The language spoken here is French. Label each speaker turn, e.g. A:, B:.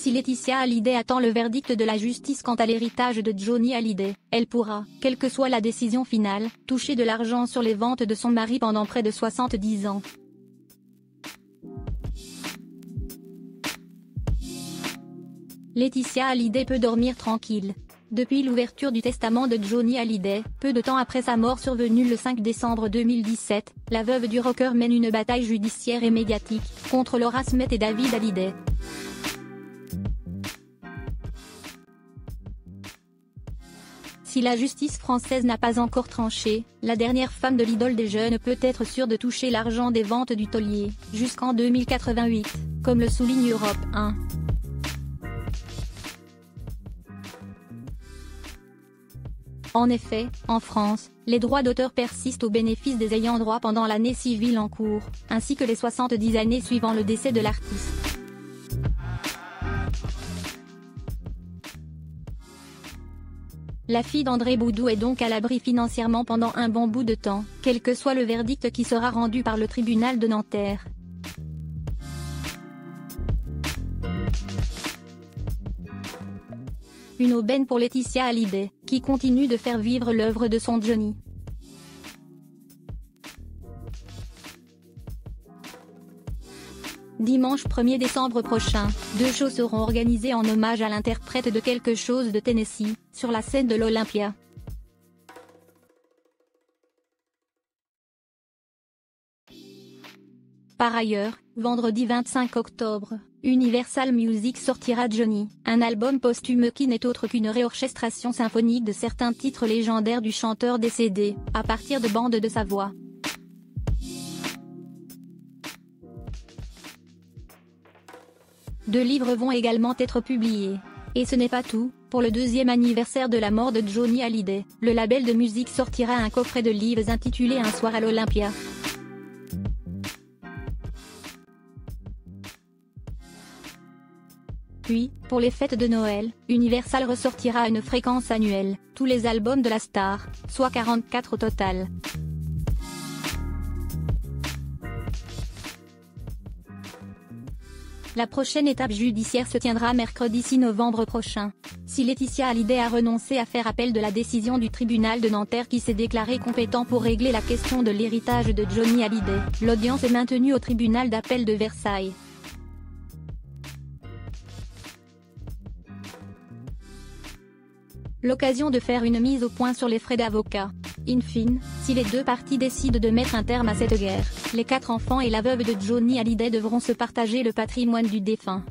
A: Si Laetitia Hallyday attend le verdict de la justice quant à l'héritage de Johnny Hallyday, elle pourra, quelle que soit la décision finale, toucher de l'argent sur les ventes de son mari pendant près de 70 ans. Laetitia Hallyday peut dormir tranquille. Depuis l'ouverture du testament de Johnny Hallyday, peu de temps après sa mort survenue le 5 décembre 2017, la veuve du rocker mène une bataille judiciaire et médiatique, contre Laura Smith et David Hallyday. Si la justice française n'a pas encore tranché, la dernière femme de l'idole des jeunes peut être sûre de toucher l'argent des ventes du taulier, jusqu'en 2088, comme le souligne Europe 1. En effet, en France, les droits d'auteur persistent au bénéfice des ayants droit pendant l'année civile en cours, ainsi que les 70 années suivant le décès de l'artiste. La fille d'André Boudou est donc à l'abri financièrement pendant un bon bout de temps, quel que soit le verdict qui sera rendu par le tribunal de Nanterre. Une aubaine pour Laetitia Hallyday, qui continue de faire vivre l'œuvre de son Johnny. Dimanche 1er décembre prochain, 2 shows seront organisés en hommage à l'interprète de Quelque chose de Tennessee, sur la scène de l'Olympia. Par ailleurs, vendredi 25 octobre, Universal Music sortira Johnny, un album posthume qui n'est autre qu'une réorchestration symphonique de certains titres légendaires du chanteur décédé, à partir de bandes de sa voix. Deux livres vont également être publiés. Et ce n'est pas tout, pour le 2e anniversaire de la mort de Johnny Hallyday, le label de musique sortira un coffret de livres intitulé Un soir à l'Olympia. Puis, pour les fêtes de Noël, Universal ressortira une fréquence annuelle, tous les albums de la star, soit 44 au total. La prochaine étape judiciaire se tiendra mercredi 6 novembre prochain. Si Laetitia Hallyday a renoncé à faire appel de la décision du tribunal de Nanterre qui s'est déclaré compétent pour régler la question de l'héritage de Johnny Hallyday, l'audience est maintenue au tribunal d'appel de Versailles. L'occasion de faire une mise au point sur les frais d'avocat. In fine, si les deux parties décident de mettre un terme à cette guerre, les 4 enfants et la veuve de Johnny Hallyday devront se partager le patrimoine du défunt.